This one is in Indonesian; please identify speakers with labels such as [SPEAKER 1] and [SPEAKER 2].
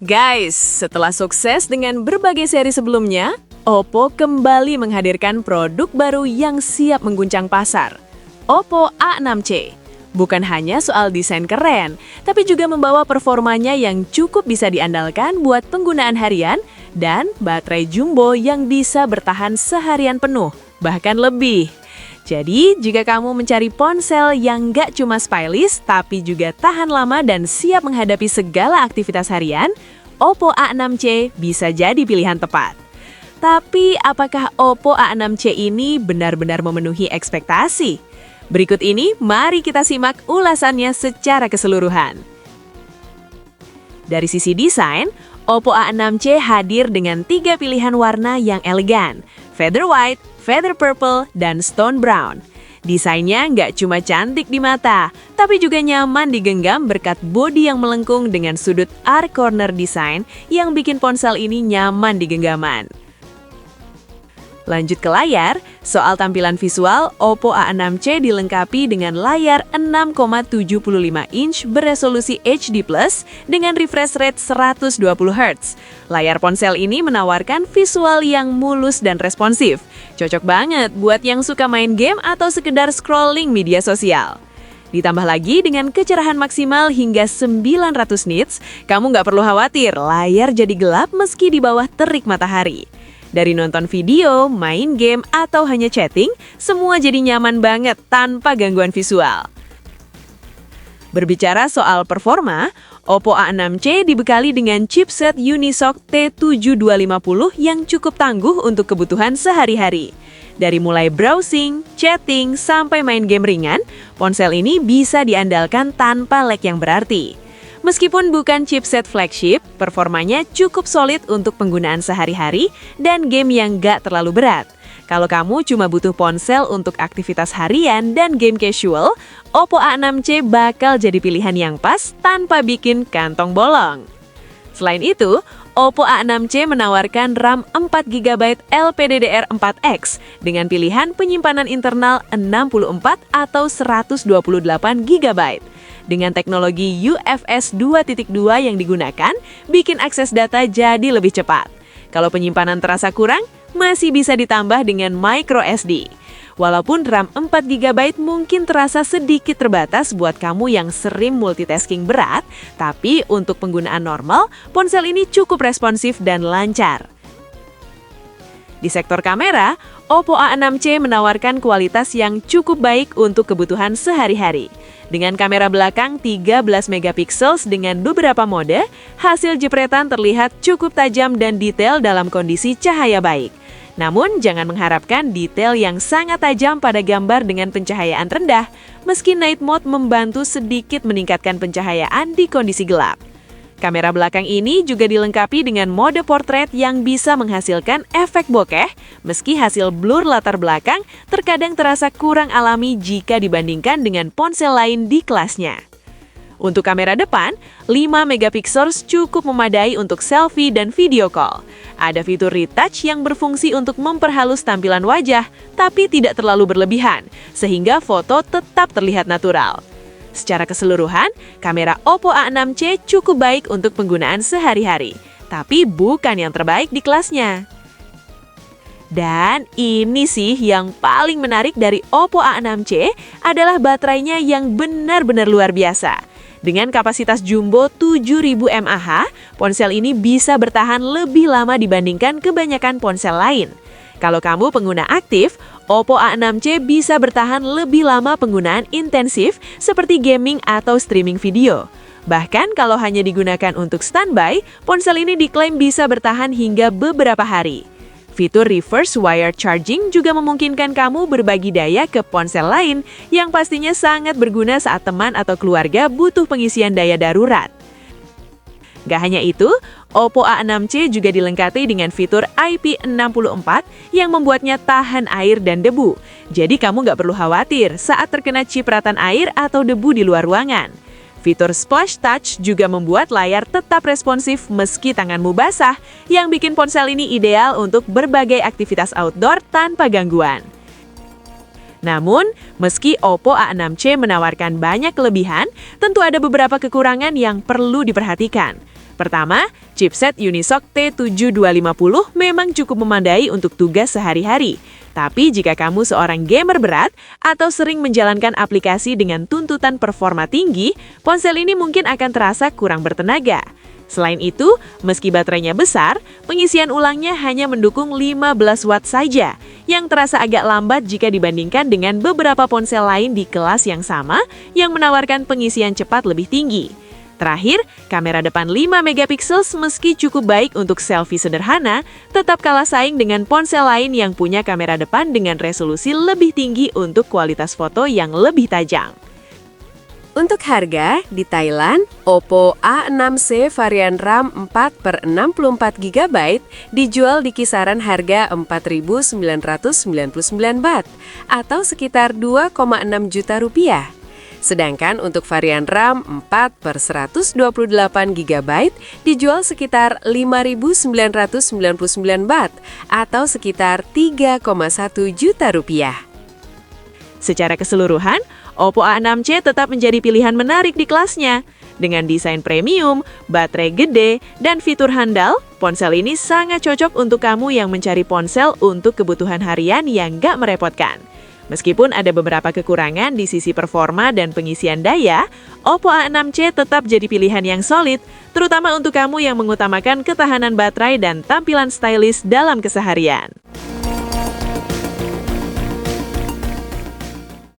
[SPEAKER 1] Guys, setelah sukses dengan berbagai seri sebelumnya, Oppo kembali menghadirkan produk baru yang siap mengguncang pasar. Oppo A6c. Bukan hanya soal desain keren, tapi juga membawa performanya yang cukup bisa diandalkan buat penggunaan harian dan baterai jumbo yang bisa bertahan seharian penuh, bahkan lebih. Jadi, jika kamu mencari ponsel yang nggak cuma stylish, tapi juga tahan lama dan siap menghadapi segala aktivitas harian, Oppo A6c bisa jadi pilihan tepat. Tapi, apakah Oppo A6c ini benar-benar memenuhi ekspektasi? Berikut ini, mari kita simak ulasannya secara keseluruhan. Dari sisi desain, Oppo A6c hadir dengan 3 pilihan warna yang elegan: feather white, feather purple, dan stone brown. Desainnya nggak cuma cantik di mata, tapi juga nyaman digenggam berkat bodi yang melengkung dengan sudut arc corner design yang bikin ponsel ini nyaman di genggaman. Lanjut ke layar, soal tampilan visual, Oppo A6c dilengkapi dengan layar 6,75 inch beresolusi HD+, dengan refresh rate 120 Hz. Layar ponsel ini menawarkan visual yang mulus dan responsif. Cocok banget buat yang suka main game atau sekedar scrolling media sosial. Ditambah lagi dengan kecerahan maksimal hingga 900 nits, kamu nggak perlu khawatir layar jadi gelap meski di bawah terik matahari. Dari nonton video, main game, atau hanya chatting, semua jadi nyaman banget tanpa gangguan visual. Berbicara soal performa, Oppo A6c dibekali dengan chipset Unisoc T7250 yang cukup tangguh untuk kebutuhan sehari-hari. Dari mulai browsing, chatting, sampai main game ringan, ponsel ini bisa diandalkan tanpa lag yang berarti. Meskipun bukan chipset flagship, performanya cukup solid untuk penggunaan sehari-hari dan game yang nggak terlalu berat. Kalau kamu cuma butuh ponsel untuk aktivitas harian dan game casual, Oppo A6c bakal jadi pilihan yang pas tanpa bikin kantong bolong. Selain itu, Oppo A6c menawarkan RAM 4GB LPDDR4X dengan pilihan penyimpanan internal 64 atau 128GB. Dengan teknologi UFS 2.2 yang digunakan, bikin akses data jadi lebih cepat. Kalau penyimpanan terasa kurang, masih bisa ditambah dengan microSD. Walaupun RAM 4GB mungkin terasa sedikit terbatas buat kamu yang sering multitasking berat, tapi untuk penggunaan normal, ponsel ini cukup responsif dan lancar. Di sektor kamera, Oppo A6c menawarkan kualitas yang cukup baik untuk kebutuhan sehari-hari. Dengan kamera belakang 13 megapiksel dengan beberapa mode, hasil jepretan terlihat cukup tajam dan detail dalam kondisi cahaya baik. Namun, jangan mengharapkan detail yang sangat tajam pada gambar dengan pencahayaan rendah, meski night mode membantu sedikit meningkatkan pencahayaan di kondisi gelap. Kamera belakang ini juga dilengkapi dengan mode portrait yang bisa menghasilkan efek bokeh, meski hasil blur latar belakang terkadang terasa kurang alami jika dibandingkan dengan ponsel lain di kelasnya. Untuk kamera depan, 5 megapiksel cukup memadai untuk selfie dan video call. Ada fitur retouch yang berfungsi untuk memperhalus tampilan wajah, tapi tidak terlalu berlebihan, sehingga foto tetap terlihat natural. Secara keseluruhan, kamera Oppo A6c cukup baik untuk penggunaan sehari-hari, tapi bukan yang terbaik di kelasnya. Dan ini sih yang paling menarik dari Oppo A6c adalah baterainya yang benar-benar luar biasa. Dengan kapasitas jumbo 7000 mAh, ponsel ini bisa bertahan lebih lama dibandingkan kebanyakan ponsel lain. Kalau kamu pengguna aktif, Oppo A6c bisa bertahan lebih lama penggunaan intensif seperti gaming atau streaming video. Bahkan kalau hanya digunakan untuk standby, ponsel ini diklaim bisa bertahan hingga beberapa hari. Fitur reverse wire charging juga memungkinkan kamu berbagi daya ke ponsel lain yang pastinya sangat berguna saat teman atau keluarga butuh pengisian daya darurat. Gak hanya itu, Oppo A6c juga dilengkapi dengan fitur IP64 yang membuatnya tahan air dan debu. Jadi kamu gak perlu khawatir saat terkena cipratan air atau debu di luar ruangan. Fitur Splash Touch juga membuat layar tetap responsif meski tanganmu basah, yang bikin ponsel ini ideal untuk berbagai aktivitas outdoor tanpa gangguan. Namun, meski Oppo A6c menawarkan banyak kelebihan, tentu ada beberapa kekurangan yang perlu diperhatikan. Pertama, chipset Unisoc T7250 memang cukup memadai untuk tugas sehari-hari. Tapi jika kamu seorang gamer berat atau sering menjalankan aplikasi dengan tuntutan performa tinggi, ponsel ini mungkin akan terasa kurang bertenaga. Selain itu, meski baterainya besar, pengisian ulangnya hanya mendukung 15 watt saja, yang terasa agak lambat jika dibandingkan dengan beberapa ponsel lain di kelas yang sama yang menawarkan pengisian cepat lebih tinggi. Terakhir, kamera depan 5 megapiksel meski cukup baik untuk selfie sederhana, tetap kalah saing dengan ponsel lain yang punya kamera depan dengan resolusi lebih tinggi untuk kualitas foto yang lebih tajam.
[SPEAKER 2] Untuk harga, di Thailand, Oppo A6c varian RAM 4/64GB dijual di kisaran harga 4.999 baht atau sekitar 2,6 juta rupiah. Sedangkan untuk varian RAM 4/128GB dijual sekitar 5.999 baht atau sekitar 3,1 juta rupiah.
[SPEAKER 1] Secara keseluruhan, Oppo A6c tetap menjadi pilihan menarik di kelasnya. Dengan desain premium, baterai gede, dan fitur handal, ponsel ini sangat cocok untuk kamu yang mencari ponsel untuk kebutuhan harian yang gak merepotkan. Meskipun ada beberapa kekurangan di sisi performa dan pengisian daya, Oppo A6c tetap jadi pilihan yang solid, terutama untuk kamu yang mengutamakan ketahanan baterai dan tampilan stylish dalam keseharian.